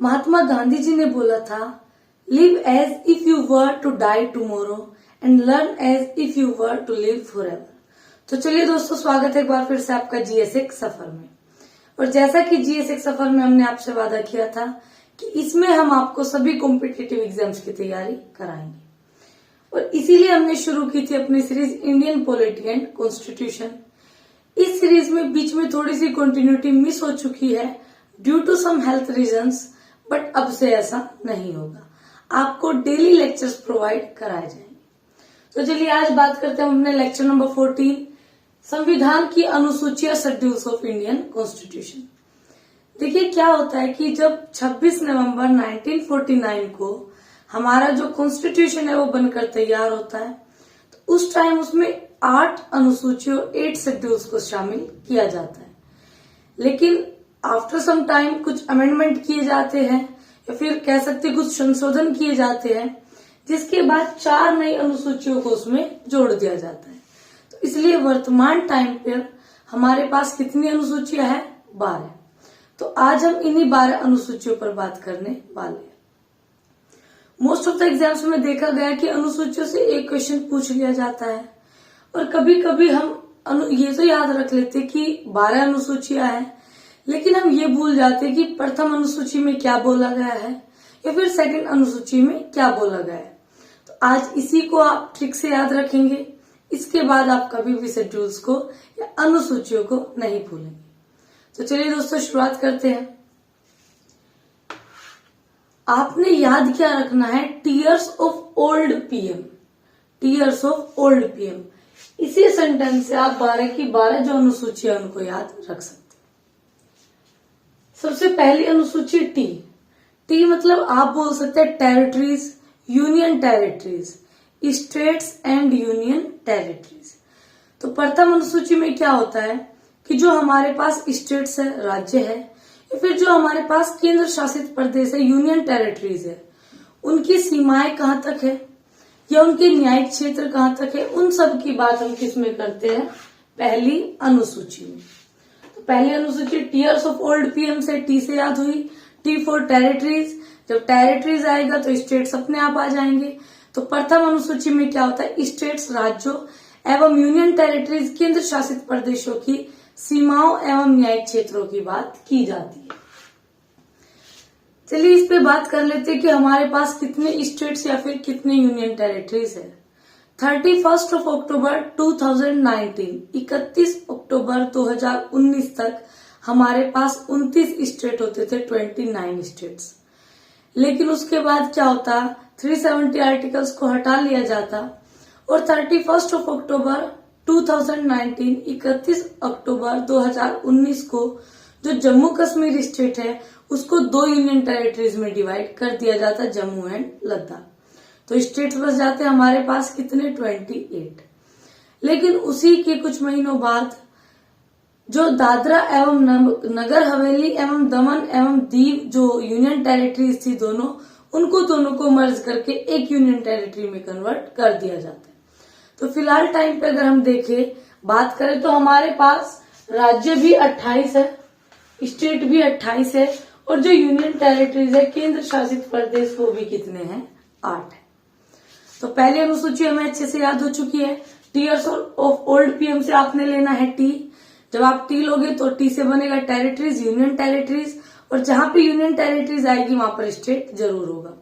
महात्मा गांधी जी ने बोला था, live as if you were to die tomorrow and learn as if you were to live forever. तो चलिए दोस्तों, स्वागत है एक बार फिर से आपका जीएस1 सफर में। और जैसा कि जीएस1 सफर में हमने आपसे वादा किया था कि इसमें हम आपको सभी कॉम्पिटिटिव एग्जाम्स की तैयारी कराएंगे, और इसीलिए हमने शुरू की थी अपनी series Indian polity and constitution. इस सीरीज में बीच में थोड़ी सी कंटिन्यूटी मिस हो चुकी है due to some health reasons, but अब से ऐसा नहीं होगा। आपको डेली लेक्चर्स प्रोवाइड कराए जाएंगे। तो चलिए आज बात करते हैं अपने लेक्चर नंबर 14, संविधान की अनुसूचियां, शेड्यूल्स ऑफ इंडियन कॉन्स्टिट्यूशन। देखिए क्या होता है कि जब 26 नवंबर 1949 को हमारा जो कॉन्स्टिट्यूशन है वो बनकर तैयार होता है, तो उस टाइम उसमें 8 अनुसूचियों 8 शेड्यूल्स को शामिल किया जाता है। लेकिन आफ्टर सम टाइम कुछ अमेंडमेंट किए जाते हैं, या फिर कह सकते कुछ संशोधन किए जाते हैं, जिसके बाद 4 नई अनुसूचियों को उसमें जोड़ दिया जाता है। तो इसलिए वर्तमान टाइम पर हमारे पास कितनी अनुसूचियां हैं? 12। तो आज हम इन्हीं 12 अनुसूचियों पर बात करने वाले हैं। मोस्ट ऑफ द एग्जाम्स में देखा गया कि अनुसूचियों से एक क्वेश्चन पूछ लिया जाता है, और कभी कभी हम ये तो याद रख लेते कि 12 अनुसूचियां हैं, लेकिन हम ये भूल जाते कि प्रथम अनुसूची में क्या बोला गया है या फिर सेकंड अनुसूची में क्या बोला गया है। तो आज इसी को आप ट्रिक से याद रखेंगे, इसके बाद आप कभी भी शेड्यूल्स को या अनुसूचियों को नहीं भूलेंगे। तो चलिए दोस्तों, शुरुआत करते हैं। आपने याद क्या रखना है? Tears of old PM, tears of old PM. इसी सेंटेंस से आप 12 की 12 जो अनुसूचियां उनको याद रख सकते हैं। सबसे पहली अनुसूची टी। टी मतलब आप बोल सकते हैं territories, union territories, states and union territories. तो प्रथम अनुसूची में क्या होता है कि जो हमारे पास स्टेट्स है, राज्य है, या फिर जो हमारे पास केंद्र शासित प्रदेश है, यूनियन टेरिटरीज है, उनकी सीमाएं कहाँ तक है या उनके न्यायिक क्षेत्र कहाँ तक है, उन सब की बात हम किसमें करते हैं? पहली अनुसूची में। तो पहली अनुसूची टीयर्स ऑफ ओल्ड पीएम से, टी से याद हुई। टी फॉर टेरिटरीज, जब टेरिटरीज आएगा तो स्टेट्स अपने आप आ जाएंगे। तो प्रथम अनुसूची में क्या होता है? स्टेट्स, राज्यों एवं यूनियन टेरिटरीज, केंद्र शासित प्रदेशों की सीमाओं एवं न्यायिक क्षेत्रों की बात की जाती है। चलिए इस पे बात कर लेते हैं कि हमारे पास कितने स्टेट्स या फिर कितने यूनियन टेरिटरीज है। 31 अक्टूबर 2019, 31 अक्टूबर 2019 तक हमारे पास 29 स्टेट होते थे, 29 स्टेट्स। लेकिन उसके बाद क्या होता? 370 आर्टिकल्स को हटा लिया जाता, और 31 अक्टूबर 2019, 31 अक्टूबर 2019 को जो जम्मू कश्मीर स्टेट है उसको 2 यूनियन टेरिटरीज में डिवाइड कर दिया जाता, जम्मू एंड लद्दाख। तो स्टेट्स बच जाते हमारे पास कितने? 28। लेकिन उसी के कुछ महीनों बाद जो दादरा एवं नगर हवेली एवं दमन एवं दीव जो यूनियन टेरिटरीज थी दोनों को मर्ज करके एक यूनियन टेरिटरी में कन्वर्ट कर दिया जाता है। तो फिलहाल टाइम पे अगर हम देखें, बात करें तो हमारे पास राज्य भी 28 है, स्टेट भी 28 है, और जो यूनियन टेरिटरीज है, केंद्र शासित प्रदेश, वो भी कितने हैं? 8 है। तो पहली अनुसूची हमें अच्छे से याद हो चुकी है। टीयर्स ऑफ ओल्ड पीएम से आपने लेना है टी। जब आप टी लोगे तो टी से बनेगा टेरिटरीज, यूनियन टेरिटरीज, और जहां पे यूनियन टेरिटरीज आएगी वहां पर स्टेट जरूर होगा।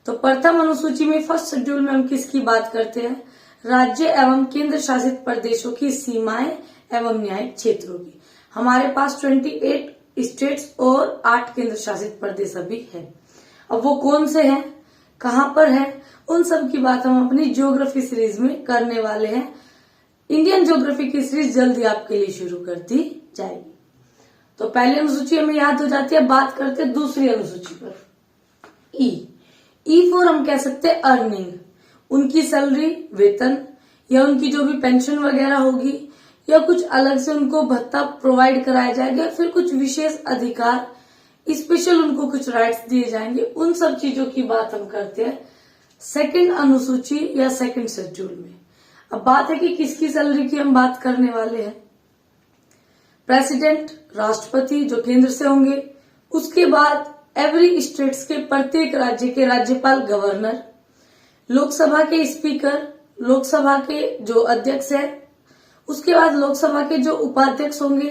तो प्रथम अनुसूची में फर्स्ट शेड्यूल में हम किसकी बात करते हैं? राज्य एवं केंद्र शासित प्रदेशों की सीमाएं एवं न्यायिक क्षेत्रों की। हमारे पास 28 स्टेट्स और 8 केंद्र शासित प्रदेश अभी है। अब वो कौन से हैं, कहां पर है, उन सब की बात हम अपनी ज्योग्राफी सीरीज में करने वाले हैं। इंडियन ज्योग्राफी की सीरीज जल्दी आपके लिए शुरू कर दी जाएगी। तो पहली अनुसूची हमें याद हो जाती है। बात करते हैं दूसरी अनुसूची पर, ई फॉर हम कह सकते हैं अर्निंग, उनकी सैलरी, वेतन, या उनकी जो भी पेंशन वगैरह होगी, या कुछ अलग से उनको भत्ता प्रोवाइड कराया जाएगा, फिर कुछ विशेष अधिकार, स्पेशल उनको कुछ राइट्स दिए जाएंगे। उन सब चीजों की बात हम करते हैं सेकंड अनुसूची या सेकंड शेड्यूल में। अब बात है कि किसकी सैलरी की हम बात करने वाले हैं। प्रेसिडेंट, राष्ट्रपति जो केंद्र से होंगे, उसके बाद एवरी स्टेट्स के प्रत्येक राज्य के राज्यपाल गवर्नर, लोकसभा के स्पीकर, लोकसभा के जो अध्यक्ष है, उसके बाद लोकसभा के जो उपाध्यक्ष होंगे,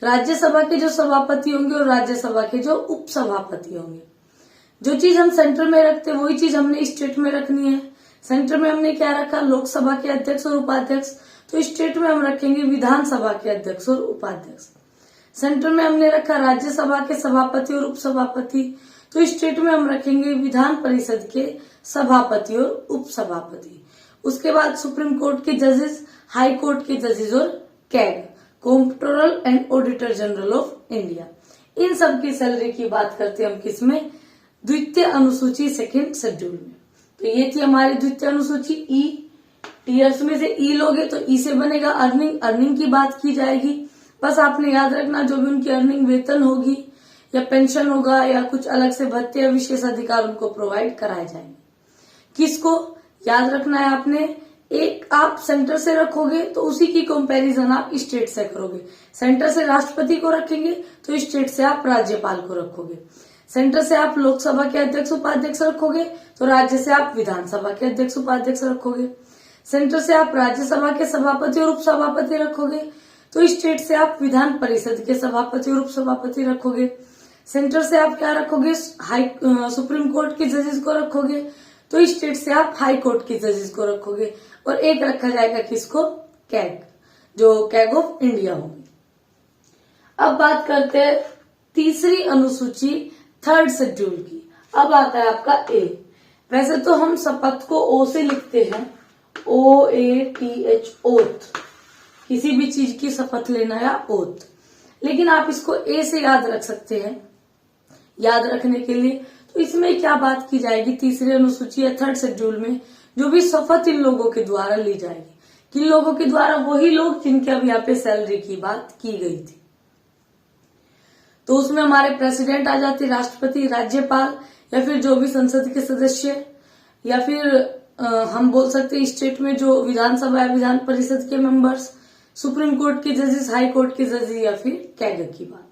राज्यसभा के जो सभापति होंगे और राज्यसभा के जो उपसभापति होंगे। जो चीज हम सेंटर में रखते हैं वही चीज हमने स्टेट में रखनी है। सेंटर में हमने क्या रखा, लोकसभा के अध्यक्ष और उपाध्यक्ष, तो स्टेट में हम रखेंगे विधानसभा के अध्यक्ष और उपाध्यक्ष। सेंटर में हमने रखा राज्यसभा के सभापति और उपसभापति, तो स्टेट में हम रखेंगे विधान परिषद के सभापति और उपसभापति। उसके बाद सुप्रीम कोर्ट के जजेस, हाई कोर्ट के जजेस और CAG, controller and auditor general of India. इन सब की सैलरी की बात करते हैं हम किसमें, द्वितीय अनुसूची सेकंड शेड्यूल में। तो ये थी हमारी द्वितीय अनुसूची ई। टीयर्स में से ई लोगे तो ई से बनेगा अर्निंग, अर्निंग की बात की जाएगी। बस आपने याद रखना जो भी उनकी अर्निंग वेतन होगी या पेंशन होगा या कुछ अलग से भत्ते या विशेष अधिकार उनको प्रोवाइड कराए जाएंगे। किसको याद रखना है आपने, एक आप सेंटर से रखोगे तो उसी की कंपैरिजन आप स्टेट से करोगे। सेंटर से राष्ट्रपति को रखेंगे तो स्टेट से आप राज्यपाल को रखोगे। सेंटर से आप लोकसभा के अध्यक्ष उपाध्यक्ष रखोगे तो राज्य से आप विधानसभा के अध्यक्ष उपाध्यक्ष रखोगे। सेंटर से आप राज्यसभा के सभापति और उपसभापति रखोगे तो स्टेट से आप विधान परिषद के सभापति और उपसभापति रखोगे। सेंटर से आप क्या रखोगे, सुप्रीम कोर्ट के जजेस को रखोगे तो स्टेट से आप हाई कोर्ट के जजेस को रखोगे। और एक रखा जाएगा किसको, कैग, जो कैग ऑफ इंडिया होगी। अब बात करते हैं तीसरी अनुसूची थर्ड शेड्यूल की। अब आता है आपका ए। वैसे तो हम शपथ को ओ से लिखते हैं, OATH, ओथ, किसी भी चीज की शपथ लेना या ओथ, लेकिन आप इसको ए से याद रख सकते हैं। याद रखने के लिए तो इसमें क्या बात की जाएगी, तीसरी अनुसूची या थर्ड शेड्यूल में जो भी शपथ इन लोगों के द्वारा ली जाएगी, किन लोगों के द्वारा, वही लोग जिनके अब यहाँ पे सैलरी की बात की गई थी। तो उसमें हमारे प्रेसिडेंट आ जाते, राष्ट्रपति, राज्यपाल, या फिर जो भी संसद के सदस्य, या फिर हम बोल सकते हैं स्टेट में जो विधानसभा या विधान परिषद के मेंबर्स, सुप्रीम कोर्ट के जजेस, हाई कोर्ट के जजेस, या फिर कैग की बात।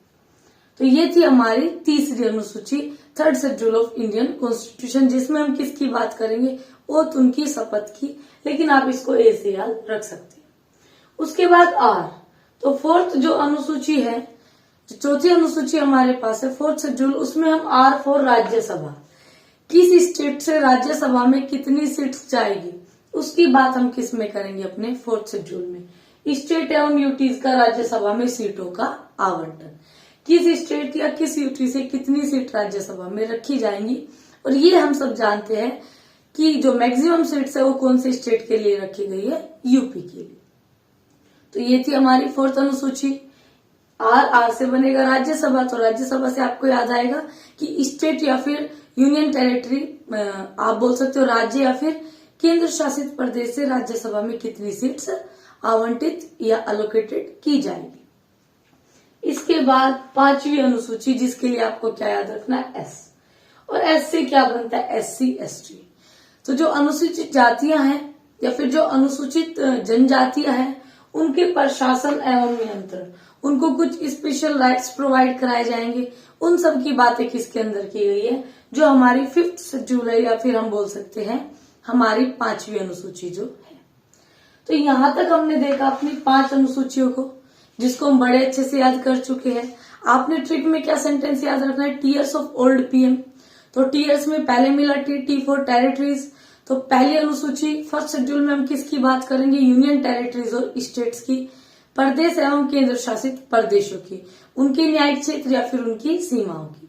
तो ये थी हमारी तीसरी अनुसूची third schedule of Indian constitution, जिसमें हम किसकी बात करेंगे, ओथ, उनकी शपथ की, लेकिन आप इसको ए से याद रख सकते हैं। उसके बाद आर, तो फोर्थ जो अनुसूची है, जो चौथी अनुसूची हमारे पास है फोर्थ शेड्यूल, उसमें हम आर फॉर राज्यसभा, किस स्टेट से राज्यसभा में कितनी सीट्स जाएगी उसकी बात हम किस में करेंगे, अपने फोर्थ शेड्यूल में। स्टेट एवं यूटीज का राज्यसभा में सीटों का आवंटन, किस स्टेट या किस यूटी से कितनी सीट राज्यसभा में रखी जाएंगी, और ये हम सब जानते हैं कि जो मैक्सिमम सीट्स है वो कौन से स्टेट के लिए रखी गई है, यूपी के लिए। तो ये थी हमारी फोर्थ अनुसूची। आर से बनेगा राज्यसभा, तो राज्यसभा से आपको याद आएगा कि स्टेट या फिर यूनियन टेरिटरी, आप बोल सकते हो राज्य या फिर केंद्र शासित प्रदेश से राज्यसभा में कितनी सीट्स आवंटित या अलोकेटेड की जाएगी। इसके बाद पांचवी अनुसूची, जिसके लिए आपको क्या याद रखना है, एस, और एस से क्या बनता है, SC ST। तो जो अनुसूचित जातियां हैं या फिर जो अनुसूचित जनजातियां हैं उनके प्रशासन एवं नियंत्रण, उनको कुछ स्पेशल राइट्स प्रोवाइड कराए जाएंगे। उन सब की बातें किसके अंदर की गई है, जो हमारी फिफ्थ शेड्यूल है, या फिर हम बोल सकते हैं हमारी पांचवी अनुसूची जो है। तो यहां तक हमने देखा अपनी 5 अनुसूचियों को, जिसको हम बड़े अच्छे से याद कर चुके हैं। आपने ट्रिक में क्या सेंटेंस याद रखना है, टीयर्स ऑफ ओल्ड PM। तो टीयर्स में पहले मिला T फॉर टेरिटरीज। तो पहली अनुसूची फर्स्ट शेड्यूल में हम किसकी बात करेंगे, यूनियन टेरिटरीज और स्टेट्स की, प्रदेश एवं केंद्र शासित प्रदेशों की, उनके न्यायिक क्षेत्र या फिर उनकी सीमाओं की।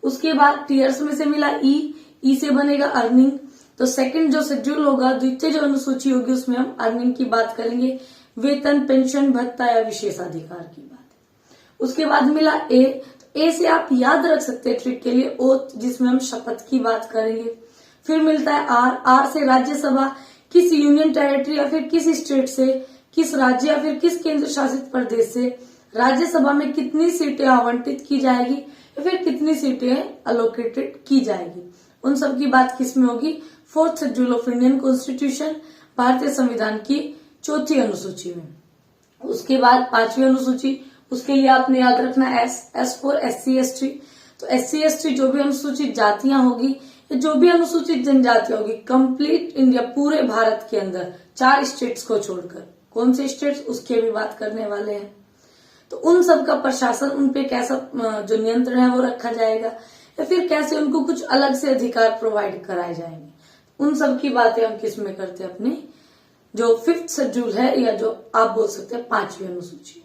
उसके बाद टीयर्स में से मिला ई से बनेगा अर्निंग। तो सेकंड जो शेड्यूल होगा, द्वितीय जो अनुसूची होगी, उसमें हम अर्निंग की बात करेंगे, वेतन, पेंशन, भत्ता या विशेषाधिकार की बात। उसके बाद मिला ए से आप याद रख सकते हैं ट्रिक के लिए, ओथ, जिसमें हम शपथ की बात करेंगे। फिर मिलता है आर से राज्यसभा, किस यूनियन टेरिटरी या फिर किस स्टेट से, किस राज्य या फिर किस केंद्र शासित प्रदेश से राज्यसभा में कितनी सीटें आवंटित की जाएगी या फिर कितनी सीटें अलोकेटेड की जाएगी। उन सब की बात किस में होगी, fourth schedule of Indian constitution, भारतीय संविधान की चौथी अनुसूची में। उसके बाद पांचवी अनुसूची, उसके लिए आपने याद रखना एस फॉर SC ST। तो SC/ST जो भी अनुसूचित जातियां होगी या जो भी अनुसूचित जनजातियां होगी, कंप्लीट इंडिया पूरे भारत के अंदर 4 स्टेट्स को छोड़कर, कौन से स्टेट्स उसकी भी बात करने वाले हैं, तो उन सब का प्रशासन, उन पे कैसा जो नियंत्रण है वो रखा जाएगा या फिर कैसे उनको कुछ अलग से अधिकार प्रोवाइड कराए जाएंगे, उन सब की बातें हम किस में करते हैं, अपनी जो 5th शेड्यूल है या जो आप बोल सकते हैं 5वीं अनुसूची।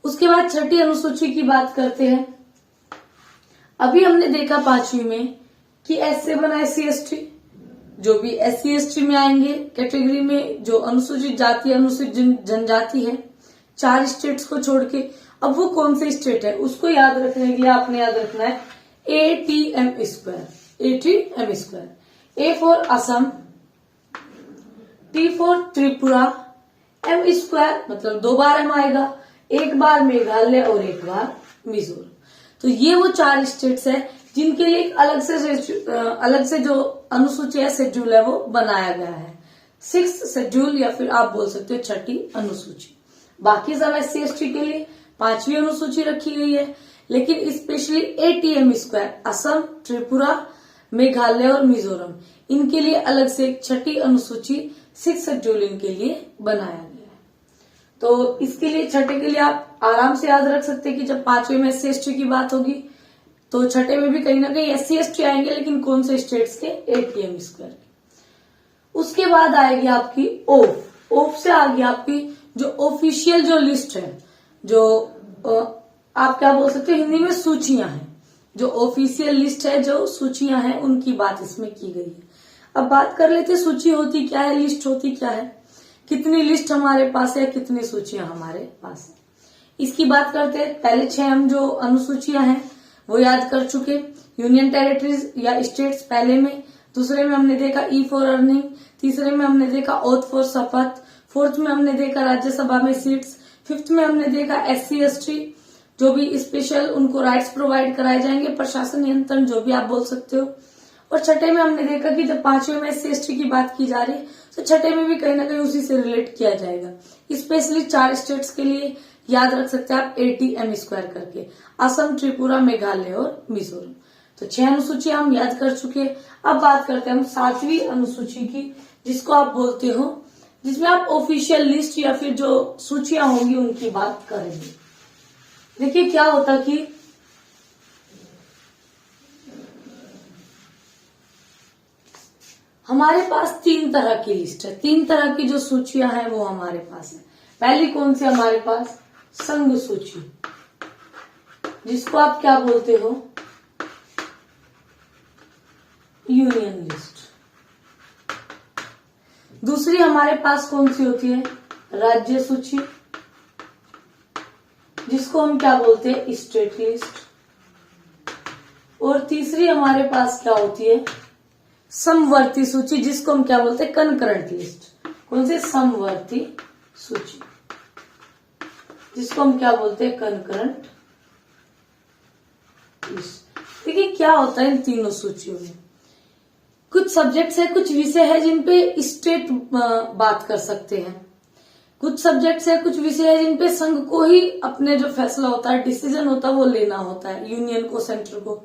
उसके बाद 6ठी अनुसूची की बात करते हैं। अभी हमने देखा 5वीं में कि ऐसे बना SC/ST, जो भी SC/ST में आएंगे कैटेगरी में, जो अनुसूचित जाति अनुसूचित जनजाति है 4 स्टेट्स को छोड़ के, अब वो कौन से स्टेट है उसको याद रखने के लिए आपने याद रखना है ATM²। A for Assam, T for Tripura, M² मतलब 2 बार M आएगा, 1 बार मेघालय और 1 बार मिजोरम। तो ये वो 4 स्टेट्स है जिनके लिए एक अलग से जो अनुसूची है, शेड्यूल है, वो बनाया गया है, 6th शेड्यूल या फिर आप बोल सकते हो 6ठी अनुसूची। बाकी सब SC/ST के लिए 5वीं अनुसूची रखी गई है, लेकिन स्पेशली ATM², असम, त्रिपुरा, मेघालय और मिजोरम, इनके लिए अलग से एक 6ठी अनुसूची 6th शेड्यूल इनके लिए बनाया गया है। तो इसके लिए 6ठे के लिए आप आराम से याद रख सकते हैं कि जब 5वीं में SC/ST की बात होगी तो 6ठे में भी कहीं ना कहीं SC/ST आएंगे, लेकिन कौन से स्टेट्स के, ATM²। उसके बाद आएगी आपकी OF से आगे आपकी जो ऑफिशियल जो लिस्ट है, जो आप क्या बोल सकते हो हिंदी में सूचियां हैं, जो ऑफिशियल लिस्ट है, जो सूचियां हैं, उनकी बात इसमें की गई है। अब बात कर लेते हैं सूची होती क्या है, लिस्ट होती क्या है, कितनी लिस्ट हमारे पास है, कितनी सूचियां हमारे पास है, इसकी बात करते हैं। पहले 6 हम जो अनुसूचियां हैं वो याद कर चुके, यूनियन टेरिटरीज या स्टेट्स पहले में, दूसरे में हमने देखा E फॉर अर्निंग, तीसरे में हमने देखा ओथ फॉर शपथ, 4th में हमने देखा राज्यसभा में सीट्स, 5th में हमने देखा SC/ST जो भी स्पेशल उनको राइट्स प्रोवाइड कराए जाएंगे, प्रशासन नियंत्रण जो भी आप बोल सकते हो, और 6ठे में हमने देखा कि जब 5वीं में SC/ST की बात की जा रही है तो 6ठे में भी कहीं ना कहीं उसी से रिलेट किया जाएगा। स्पेशली 4 स्टेट्स के लिए याद रख सकते हैं आप ATM² करके, असम, त्रिपुरा, मेघालय और मिजोरम। तो 6 अनुसूची हम याद कर चुके। अब बात करते हैं हम 7वीं अनुसूची की, जिसको आप बोलते हो, जिसमें आप ऑफिशियल लिस्ट या फिर जो सूचियां होंगी उनकी बात करेंगे। देखिए क्या होता कि हमारे पास 3 तरह की लिस्ट है, 3 तरह की जो सूचियां हैं वो हमारे पास है। पहली कौन सी हमारे पास, संघ सूची, जिसको आप क्या बोलते हो, यूनियन लिस्ट। दूसरी हमारे पास कौन सी होती है, राज्य सूची, जिसको हम क्या बोलते हैं, स्टेट लिस्ट। और तीसरी हमारे पास क्या होती है, समवर्ती सूची, जिसको हम क्या बोलते हैं, कनकरेंट लिस्ट। कौन सी, समवर्ती सूची, जिसको हम क्या बोलते हैं, कनकरेंट लिस्ट। देखिए क्या होता है इन तीनों सूचियों में, कुछ सब्जेक्ट्स है, कुछ विषय है जिनपे स्टेट बात कर सकते हैं, कुछ सब्जेक्ट्स है, कुछ विषय है जिनपे संघ को ही अपने जो फैसला होता है, डिसीजन होता है, वो लेना होता है, यूनियन को, सेंटर को।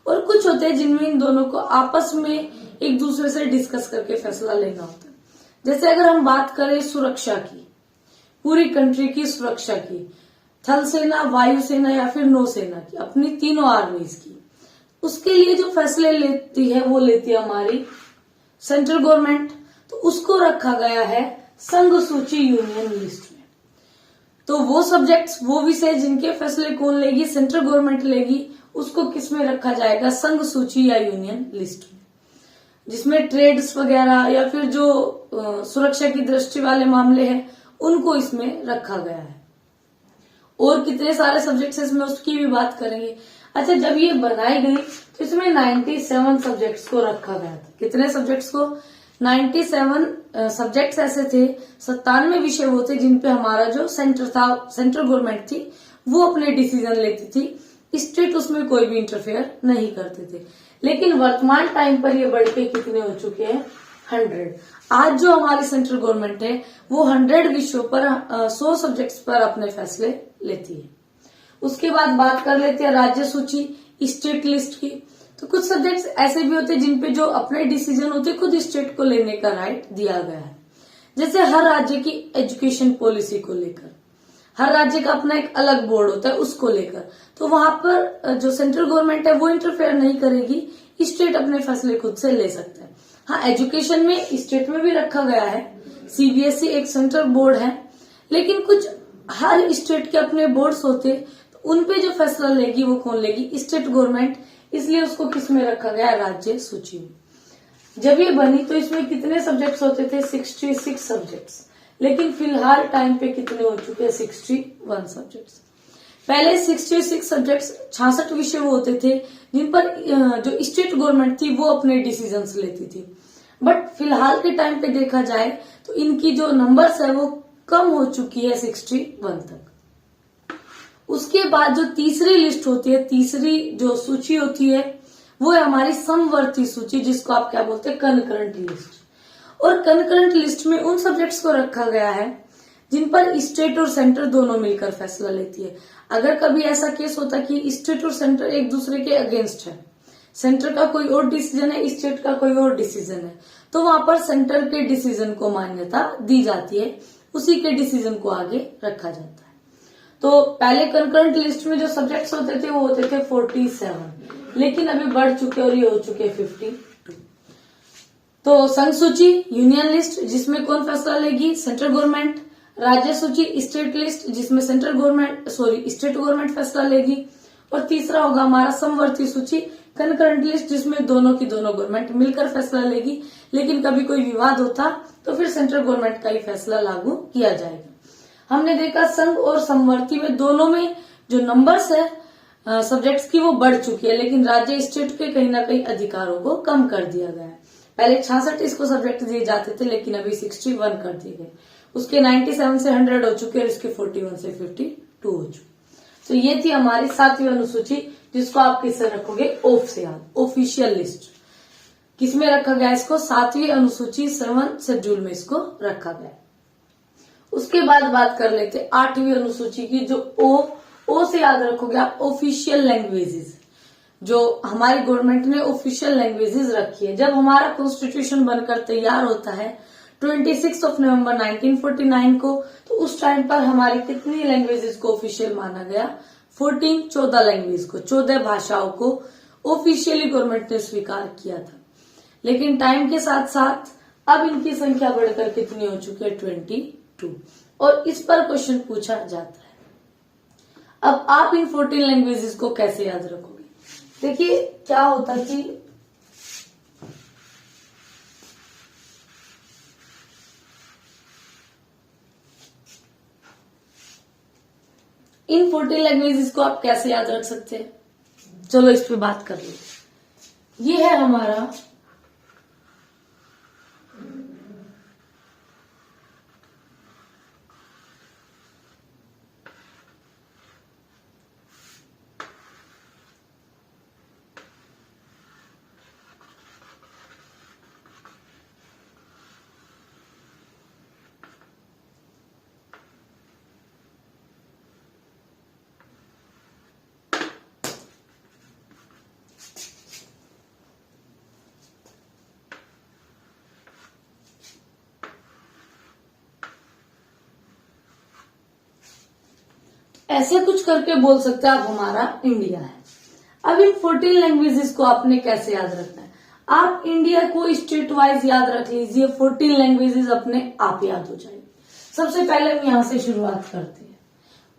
और कुछ होते हैं जिनमें इन दोनों को आपस में एक दूसरे से डिस्कस करके फैसला लेना होता है। जैसे अगर हम बात करें सुरक्षा की, पूरी कंट्री की सुरक्षा की, थल सेना, वायुसेना या फिर नौसेना की, अपनी तीनों आर्मीज की, उसके लिए जो फैसले लेती है वो लेती है हमारी सेंट्रल गवर्नमेंट। तो उसको रखा गया है संघ सूची, यूनियन लिस्ट में। तो वो सब्जेक्ट्स, वो विषय जिनके फैसले कौन लेगी, सेंट्रल गवर्नमेंट लेगी, उसको किस में रखा जाएगा, संघ सूची या यूनियन लिस्ट में, जिसमें ट्रेड्स वगैरह या फिर जो सुरक्षा की दृष्टि वाले मामले हैं उनको इसमें रखा गया है। और कितने सारे सब्जेक्ट्स इसमें, उसकी भी बात करेंगे। अच्छा, जब ये बनाई गई तो इसमें 97 सब्जेक्ट्स को रखा गया था। कितने सब्जेक्ट्स को, 97 सब्जेक्ट्स ऐसे थे, 97 विषय वो थे जिनपे हमारा जो सेंटर था, सेंट्रल गवर्नमेंट थी, वो अपने डिसीजन लेती थी, स्टेट उसमें कोई भी इंटरफेयर नहीं करते थे। लेकिन वर्तमान टाइम पर ये बढ़ के कितने हो चुके हैं, 100। आज जो हमारी सेंट्रल गवर्नमेंट है वो 100 विषयों पर 100 सब्जेक्ट्स पर अपने फैसले लेती है। उसके बाद बात कर लेते हैं राज्य सूची। स्टेट लिस्ट की। तो कुछ सब्जेक्ट्स ऐसे भी होते हैं जिनपे जो अपने डिसीजन होते हैं खुद स्टेट को लेने का राइट दिया गया है। जैसे हर राज्य की एजुकेशन पॉलिसी को लेकर, हर राज्य का अपना एक अलग बोर्ड होता है उसको लेकर, तो वहां पर जो सेंट्रल गवर्नमेंट है वो इंटरफेयर नहीं करेगी, स्टेट अपने फैसले खुद से ले सकता है। हाँ, एजुकेशन में स्टेट में भी रखा गया है, सीबीएसई एक सेंट्रल बोर्ड है, लेकिन कुछ हर स्टेट के अपने बोर्ड्स होते, तो उनपे जो फैसला लेगी वो कौन लेगी, स्टेट गवर्नमेंट, इसलिए उसको किस में रखा गया, राज्य सूची में। जब ये बनी तो इसमें कितने सब्जेक्ट्स होते थे, 66 सब्जेक्ट्स, लेकिन फिलहाल टाइम पे कितने हो चुके हैं, 61 सब्जेक्ट्स। पहले 66 सब्जेक्ट्स 66 विषय वो होते थे जिन पर जो स्टेट गवर्नमेंट थी वो अपने डिसीजंस लेती थी, बट फिलहाल के टाइम पे देखा जाए तो इनकी जो नंबर्स है वो कम हो चुकी है 61 तक। उसके बाद जो तीसरी लिस्ट होती है, तीसरी जो सूची होती है वो है हमारी समवर्ती सूची, जिसको आप क्या बोलते हैं, कनकरेंट लिस्ट। और कनकरेंट लिस्ट में उन सब्जेक्ट्स को रखा गया है जिन पर स्टेट और सेंटर दोनों मिलकर फैसला लेती है। अगर कभी ऐसा केस होता कि स्टेट और सेंटर एक दूसरे के अगेंस्ट है, सेंटर का कोई और डिसीजन है, स्टेट का कोई और डिसीजन है, तो वहां पर सेंटर के डिसीजन को मान्यता दी जाती है, उसी के डिसीजन को आगे रखा जाता है। तो पहले कंकरेंट लिस्ट में जो सब्जेक्ट्स होते थे वो होते थे 47, लेकिन अभी बढ़ चुके और ये हो चुके 52। तो संघ सूची, यूनियन लिस्ट, जिसमें कौन फैसला लेगी, सेंट्रल गवर्नमेंट। राज्य सूची, स्टेट लिस्ट, जिसमें स्टेट गवर्नमेंट फैसला लेगी। और तीसरा होगा हमारा समवर्ती सूची, कनकरेंट लिस्ट, जिसमें दोनों की दोनों गवर्नमेंट मिलकर फैसला लेगी, लेकिन कभी कोई विवाद होता तो फिर सेंट्रल गवर्नमेंट का ही फैसला लागू किया जाएगा। हमने देखा संघ और समवर्ती में दोनों में जो नंबर्स है सब्जेक्ट्स की वो बढ़ चुकी है, लेकिन राज्य स्टेट के कहीं ना कहीं अधिकारों को कम कर दिया गया है। पहले 66 इसको सब्जेक्ट दिए जाते थे, लेकिन अभी 61 कर दिए गए। उसके 97 से 100 हो चुके और इसके 41 से 52 हो चुके। तो ये थी हमारी 7वीं अनुसूची, जिसको आप किससे रखोगे, ओफ से याद, ऑफिशियल लिस्ट। किसमें रखा गया इसको, 7वीं अनुसूची 7 शेड्यूल में इसको रखा गया। उसके बाद बात कर लेते 8वीं अनुसूची की, जो ओ से याद रखोगे आप, ऑफिशियल लैंग्वेजेस, जो हमारी गवर्नमेंट ने ऑफिशियल लैंग्वेजेस रखी है। जब हमारा कॉन्स्टिट्यूशन बनकर तैयार होता है 26 नवंबर 1949 को, तो उस टाइम पर हमारी कितनी लैंग्वेजेस को ऑफिशियल माना गया, 14 लैंग्वेज को, 14 भाषाओं को ऑफिशियली गवर्नमेंट ने स्वीकार किया था। लेकिन टाइम के साथ साथ अब इनकी संख्या बढ़कर कितनी हो चुकी है, 22, और इस पर क्वेश्चन पूछा जाता है। अब आप इन 14 लैंग्वेजेस को कैसे याद रखोगे। देखिए क्या होता कि इन 14 लैंग्वेजेस को आप कैसे याद रख सकते हैं, चलो इस पे बात कर लेते। ये है हमारा ऐसे कुछ करके बोल सकते हैं आप, हमारा इंडिया है। अब इन 14 लैंग्वेजेस को आपने कैसे याद रखना है, आप इंडिया को स्टेट वाइज याद रख लीजिए, 14 लैंग्वेजेस अपने आप याद हो जाएंगे। सबसे पहले हम यहाँ से शुरुआत करते हैं,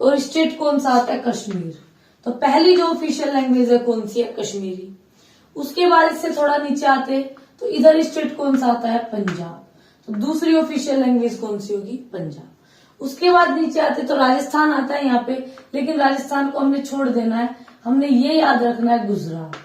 और स्टेट कौन सा आता है, कश्मीर। तो पहली जो ऑफिशियल लैंग्वेज है कौन सी है, कश्मीरी। उसके बाद इससे थोड़ा नीचे आते तो इधर स्टेट कौन सा आता है, पंजाब। तो दूसरी ऑफिशियल लैंग्वेज कौन सी होगी, पंजाब। उसके बाद नीचे आते तो राजस्थान आता है यहाँ पे, लेकिन राजस्थान को हमने छोड़ देना है, हमने ये याद रखना है, गुजरात।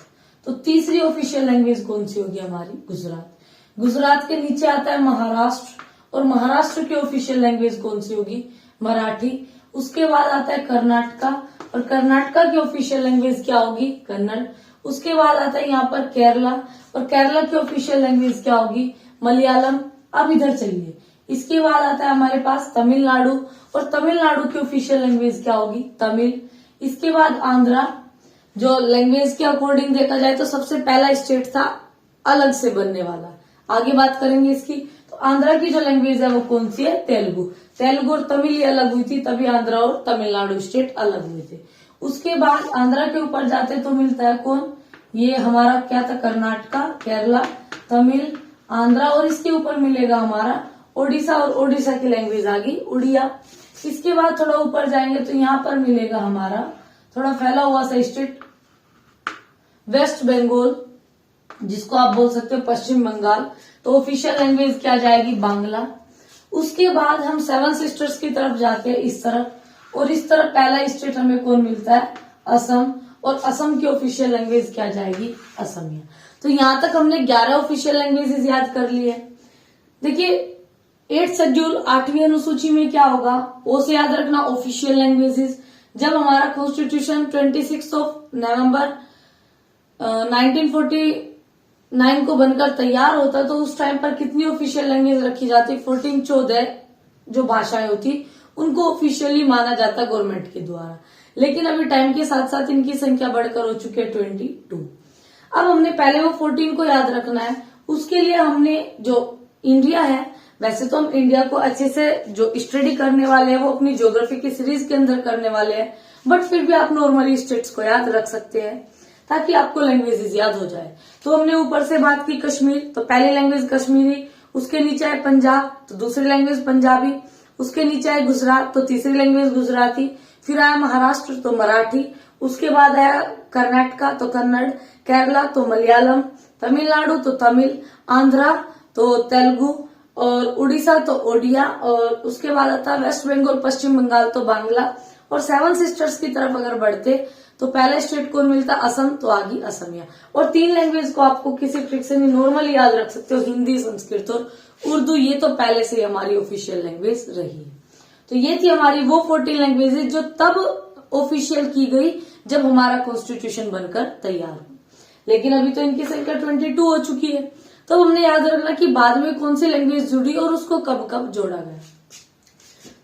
तो तीसरी ऑफिशियल लैंग्वेज कौन सी होगी हमारी, गुजरात। गुजरात के नीचे आता है महाराष्ट्र, और महाराष्ट्र की ऑफिशियल लैंग्वेज कौन सी होगी, मराठी। उसके बाद आता है कर्नाटका, और कर्नाटका की ऑफिशियल लैंग्वेज क्या होगी, कन्नड़। उसके बाद आता है यहाँ पर केरला, और केरला की ऑफिशियल लैंग्वेज क्या होगी, मलयालम। अब इधर चलिए, इसके बाद आता है हमारे पास तमिलनाडु, और तमिलनाडु की ऑफिशियल लैंग्वेज क्या होगी, तमिल। इसके बाद आंध्रा, जो लैंग्वेज के अकॉर्डिंग देखा जाए तो सबसे पहला स्टेट था अलग से बनने वाला। आगे बात करेंगे इसकी। तो आंध्रा की जो लैंग्वेज है वो कौन सी है? तेलुगु। तेलुगु और तमिल ही अलग हुई थी, तभी आंध्रा और तमिलनाडु स्टेट अलग हुए थे। उसके बाद आंध्रा के ऊपर जाते तो मिलता है कौन? ये हमारा क्या था? कर्नाटका, केरला, तमिल, आंध्रा, और इसके ऊपर मिलेगा हमारा ओडिशा, और ओडिशा की लैंग्वेज आ गई उड़िया। इसके बाद थोड़ा ऊपर जाएंगे तो यहाँ पर मिलेगा हमारा थोड़ा फैला हुआ सा स्टेट वेस्ट बंगाल, जिसको आप बोल सकते हो पश्चिम बंगाल। तो ऑफिशियल लैंग्वेज क्या जाएगी? बांग्ला। उसके बाद हम सेवन सिस्टर्स की तरफ जाते हैं इस तरफ, और इस तरफ पहला स्टेट हमें कौन मिलता है? असम, और असम की ऑफिशियल लैंग्वेज क्या जाएगी? असमिया। तो यहां तक हमने 11 ऑफिशियल लैंग्वेजेस याद कर ली है। देखिए 8th शेड्यूल 8वीं अनुसूची में क्या होगा? ओ से याद रखना ऑफिशियल लैंग्वेजेस। जब हमारा कॉन्स्टिट्यूशन 26 नवंबर 1949 को बनकर तैयार होता तो उस टाइम पर कितनी ऑफिशियल लैंग्वेज रखी जाती? 14 जो भाषाएं होती उनको ऑफिशियली माना जाता गवर्नमेंट के द्वारा। लेकिन अभी टाइम के साथ साथ इनकी संख्या बढ़कर हो चुकी है 22। अब हमने पहले वो 14 को याद रखना है। उसके लिए हमने जो इंडिया है, वैसे तो हम इंडिया को अच्छे से जो स्टडी करने वाले हैं वो अपनी ज्योग्राफी की सीरीज के अंदर करने वाले हैं, बट फिर भी आप नॉर्मली स्टेट्स को याद रख सकते हैं ताकि आपको लैंग्वेजेस याद हो जाए। तो हमने ऊपर से बात की कश्मीर, तो पहली लैंग्वेज कश्मीरी, उसके नीचे है पंजाब तो दूसरी लैंग्वेज पंजाबी, उसके नीचे है गुजरात तो तीसरी लैंग्वेज गुजराती, फिर आया महाराष्ट्र तो मराठी, उसके बाद आया कर्नाटका तो कन्नड़, केरला तो मलयालम, तमिलनाडु तो तमिल, आंध्रा तो तेलुगु, और उड़ीसा तो ओडिया, और उसके बाद आता वेस्ट बंगाल पश्चिम बंगाल तो बांग्ला। और सेवन सिस्टर्स की तरफ अगर बढ़ते तो पहला स्टेट कौन मिलता? असम, तो आगी असमिया। और 3 लैंग्वेज को आपको किसी ट्रिक से नहीं नॉर्मली याद रख सकते हो, हिंदी, संस्कृत और उर्दू। ये तो पहले से हमारी ऑफिशियल लैंग्वेज रही है। तो ये थी हमारी वो 14 लैंग्वेजेज जो तब ऑफिशियल की गई जब हमारा कॉन्स्टिट्यूशन बनकर तैयार हो। लेकिन अभी तो इनकी संख्या 22 हो चुकी है। तो हमने याद रखना कि बाद में कौन सी लैंग्वेज जुड़ी और उसको कब कब जोड़ा गया।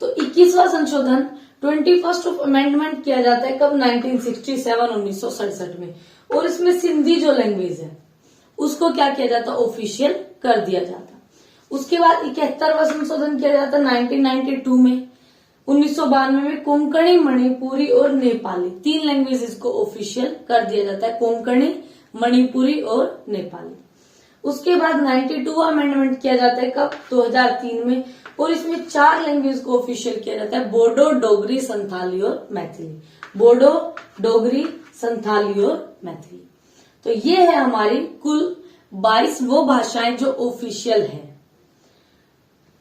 तो 21वां संशोधन 21st अमेंडमेंट किया जाता है कब? 1967 में। और इसमें सिंधी जो लैंग्वेज है उसको क्या किया जाता? ऑफिशियल कर दिया जाता। उसके बाद 71वां संशोधन किया जाता 1992 में। 1992 में कोंकणी, मणिपुरी और नेपाली 3 लैंग्वेजेस को ऑफिशियल कर दिया जाता है, कोंकणी, मणिपुरी और नेपाली। उसके बाद 92वां अमेंडमेंट किया जाता है कब? 2003 में। और इसमें 4 लैंग्वेज को ऑफिशियल किया जाता है, बोडो, डोगरी, संथाली और मैथिली। बोडो, डोगरी, संथाली और मैथिली। तो ये है हमारी कुल 22 वो भाषाएं जो ऑफिशियल है।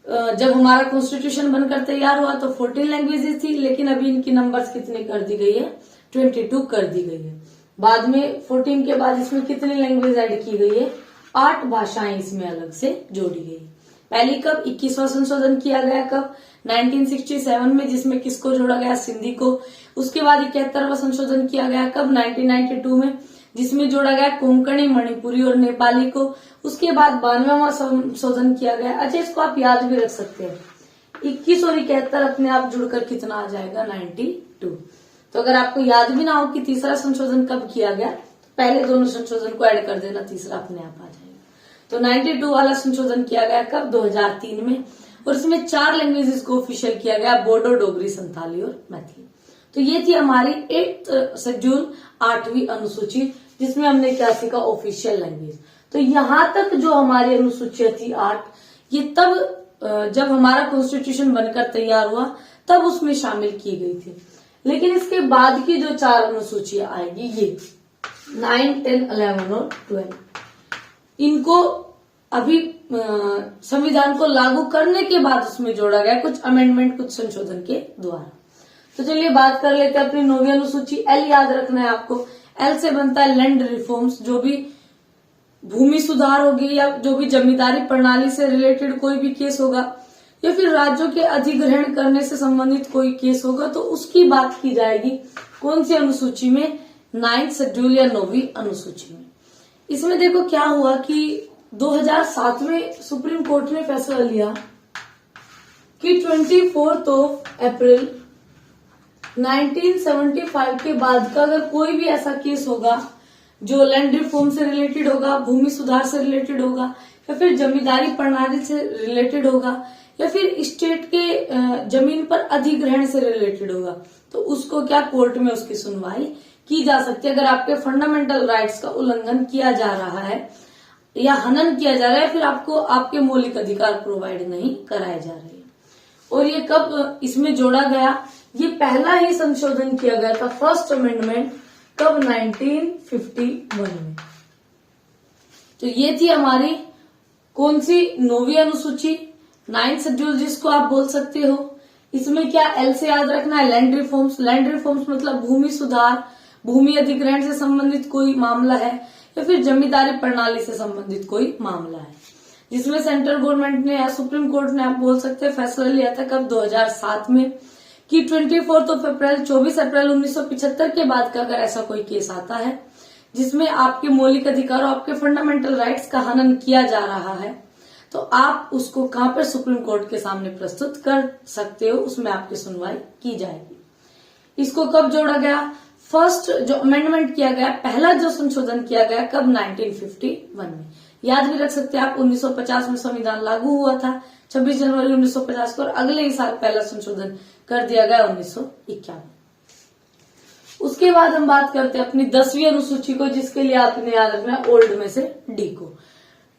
जब हमारा कॉन्स्टिट्यूशन बनकर तैयार हुआ तो 14 लैंग्वेजेस थी, लेकिन अभी इनकी नंबर्स कितने कर दी गई है? 22 कर दी गई है। बाद में 14 के बाद इसमें कितनी लैंग्वेज ऐड की गई है? 8 भाषाएं इसमें अलग से जोड़ी गई। पहली कब? 21वां संशोधन किया गया कब? 1967 में, जिसमें किसको जोड़ा गया? सिंधी को। उसके बाद 71वां संशोधन किया गया कब? 1992 में, जिसमें जोड़ा गया कोंकणी, मणिपुरी और नेपाली को। उसके बाद 92वां संशोधन किया गया। अच्छा, इसको आप याद भी रख सकते हैं, 21 और 71 अपने आप जुड़कर कितना आ जाएगा? 92। तो अगर आपको याद भी ना हो कि तीसरा संशोधन कब किया गया, तो पहले दोनों संशोधन को ऐड कर देना, तीसरा अपने आप आ जाएगा। तो 92 वाला संशोधन किया गया कब? 2003 में। और इसमें 4 लैंग्वेजेस को ऑफिशियल किया गया, बोडो, डोगरी, संथाली और मैथिली। तो ये थी हमारी 8th शेड्यूल 8वीं अनुसूची, जिसमें हमने क्या सीखा? Official language. तो यहां तक जो हमारी अनुसूची थी 8, ये तब जब हमारा कॉन्स्टिट्यूशन बनकर तैयार हुआ तब उसमें शामिल की गई थी। लेकिन इसके बाद की जो 4 अनुसूचियां आएगी, ये 9, 10, 11 और 12, इनको अभी संविधान को लागू करने के बाद उसमें जोड़ा गया, कुछ अमेंडमेंट, कुछ संशोधन के द्वारा। तो चलिए बात कर लेते हैं अपनी 9वीं अनुसूची। एल याद रखना है आपको। एल से बनता है लैंड रिफॉर्म्स, जो भी भूमि सुधार होगी या जो भी जमींदारी प्रणाली से रिलेटेड कोई भी केस होगा या फिर राज्यों के अधिग्रहण करने से संबंधित कोई केस होगा तो उसकी बात की जाएगी। कौन सी अनुसूची में? 9th शेड्यूल या 9वीं अनुसूची में। इसमें देखो क्या हुआ कि 2007 में सुप्रीम कोर्ट ने फैसला लिया कि 24 अप्रैल 1975 के बाद का अगर कोई भी ऐसा केस होगा जो लैंड रिफॉर्म से रिलेटेड होगा, भूमि सुधार से रिलेटेड होगा, या फिर जमींदारी प्रणाली से रिलेटेड होगा, या फिर स्टेट के जमीन पर अधिग्रहण से रिलेटेड होगा, तो उसको क्या कोर्ट में उसकी सुनवाई की जा सकती है। अगर आपके फंडामेंटल राइट्स का उल्लंघन किया जा रहा है या हनन किया जा रहा है, फिर आपको आपके मौलिक अधिकार प्रोवाइड नहीं कराए जा रहे हैं। और ये कब इसमें जोड़ा गया, ये पहला ही संशोधन किया गया था, फर्स्ट अमेंडमेंट, कब, 1951 में। तो ये थी हमारी कौन सी, 9वीं अनुसूची, 9th शेड्यूल जिसको आप बोल सकते हो। इसमें क्या एल से याद रखना है, लैंड रिफॉर्म्स। लैंड रिफॉर्म्स मतलब भूमि सुधार, भूमि अधिग्रहण से संबंधित कोई मामला है, या फिर जमींदारी प्रणाली से संबंधित कोई मामला है, जिसमें सेंट्रल गवर्नमेंट ने या सुप्रीम कोर्ट ने, आप बोल सकते हैं, फैसला लिया था कब, 2007 में, कि 24 अप्रैल 1975 के बाद का अगर ऐसा कोई केस आता है जिसमें आपके मौलिक अधिकारों, आपके फंडामेंटल राइट्स का हनन किया जा रहा है, तो आप उसको कहां पर, सुप्रीम कोर्ट के सामने प्रस्तुत कर सकते हो, उसमें आपकी सुनवाई की जाएगी। इसको कब जोड़ा गया, फर्स्ट जो अमेंडमेंट किया गया, पहला जो संशोधन किया गया, कब, 1951 में। याद भी रख सकते हैं आप, 1950 में संविधान लागू हुआ था, 26 जनवरी 1950 को, और अगले ही साल पहला संशोधन कर दिया गया 1951। उसके बाद हम बात करते हैं अपनी 10वीं अनुसूची को, जिसके लिए आपने याद रखना है ओल्ड में से डी को।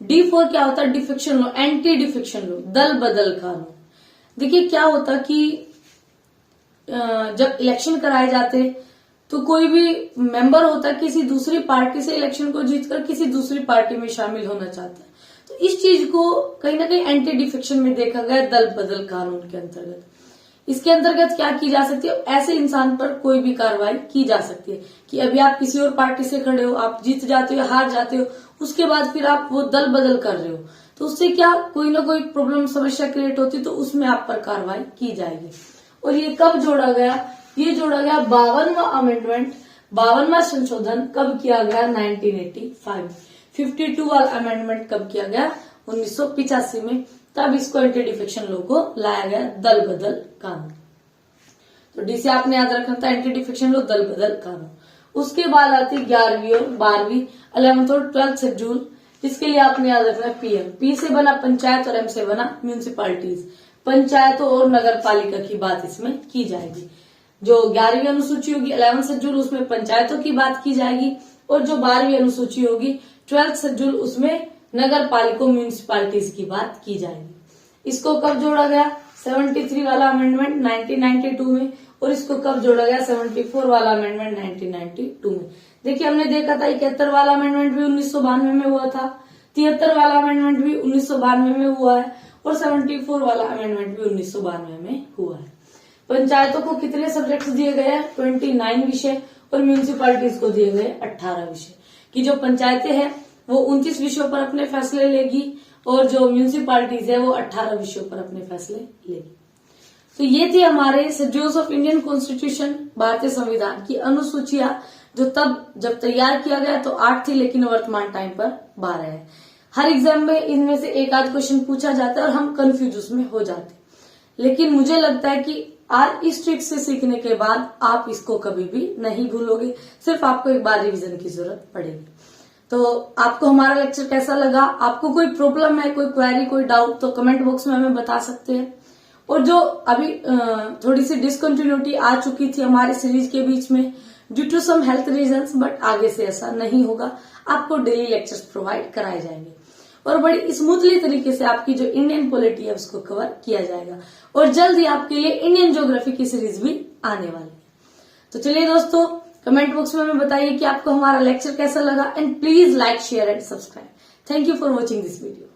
D4 क्या होता है, defection law, anti defection law, दल बदल कानून। देखिए क्या होता कि जब इलेक्शन कराए जाते तो कोई भी मेंबर होता किसी दूसरी पार्टी से इलेक्शन को जीतकर किसी दूसरी पार्टी में शामिल होना चाहता है, तो इस चीज को कहीं ना कहीं एंटी डिफेक्शन में देखा गया दल बदल कानून के अंतर्गत। इसके अंतर्गत क्या की जा सकती है, ऐसे इंसान पर कोई भी कार्रवाई की जा सकती है कि अभी आप किसी और पार्टी से खड़े हो, आप जीत जाते हो, हार जाते हो, उसके बाद फिर आप वो दल बदल कर रहे हो, तो उससे क्या कोई ना कोई प्रॉब्लम, समस्या क्रिएट होती, तो उसमें आप पर कार्रवाई की जाएगी। और ये कब जोड़ा गया, ये जोड़ा गया 52वां अमेंडमेंट, 52वां संशोधन कब किया गया, 1985। 52 वाला अमेंडमेंट कब किया गया, 1985 में। तब इसको एंटी डिफेक्शन लॉ को लाया गया, दल बदल कानून। तो डी से आपने याद रखना था, एंटी डिफेक्शन लॉ, दल बदल कानून। उसके बाद आती 11वीं और 12वीं, 11th और 12th शेड्यूल, जिसके लिए आपने याद रखना है PM। P से बना पंचायत और M से बना म्यूनिसिपैलिटीज, पंचायतों और नगर पालिका की बात इसमें की जाएगी। जो 11वीं अनुसूची होगी 11th शेड्यूल, उसमें पंचायतों की बात की जाएगी, और जो 12वीं अनुसूची होगी 12th शेड्यूल, उसमें नगर पालिका म्यूनिसिपैलिटीज की बात की जाएगी। इसको कब जोड़ा गया, 73 वाला अमेंडमेंट 1992 में, और इसको कब जोड़ा गया, 74 वाला अमेंडमेंट 1992 में। देखिए हमने देखा था 71 वाला अमेंडमेंट भी 1992 में हुआ था, 73 वाला अमेंडमेंट भी 1992 में हुआ है, और 74 वाला अमेंडमेंट भी 1992 में हुआ है। पंचायतों को कितने सब्जेक्ट्स दिए गए हैं, 29 विषय, और म्यूनिसिपैलिटीज को दिए गए 18 विषय, कि जो पंचायतें हैं वो 29 विषयों पर अपने फैसले लेगी, और जो म्यूनिसिपैलिटीज है वो 18 विषयों पर अपने फैसले लेगी। तो ये थी हमारे शेड्यूल्स ऑफ इंडियन कॉन्स्टिट्यूशन, भारतीय संविधान की अनुसूचियां, जो तब जब तैयार किया गया तो 8 थी, लेकिन वर्तमान टाइम पर 12 है। हर एग्जाम में इनमें से एक आध क्वेश्चन पूछा जाता है और हम कंफ्यूज उसमें हो जाते, लेकिन मुझे लगता है कि आज इस ट्रिक से सीखने के बाद आप इसको कभी भी नहीं भूलोगे, सिर्फ आपको एक बार रिविजन की जरूरत पड़ेगी। तो आपको हमारा लेक्चर कैसा लगा, आपको कोई प्रॉब्लम है, कोई क्वेरी, कोई डाउट, तो कमेंट बॉक्स में हमें बता सकते हैं। और जो अभी थोड़ी सी डिसकंटिन्यूटी आ चुकी थी हमारे सीरीज के बीच में due to some health reasons, but आगे से ऐसा नहीं होगा, आपको डेली लेक्चर्स प्रोवाइड कराए जाएंगे, और बड़ी स्मूथली तरीके से आपकी जो इंडियन पॉलिटी है उसको कवर किया जाएगा, और जल्द ही आपके लिए इंडियन ज्योग्राफी की सीरीज भी आने वाली है। तो चलिए दोस्तों, कमेंट बॉक्स में हमें बताइए कि आपको हमारा लेक्चर कैसा लगा, and please like, share and subscribe. Thank you for watching this video.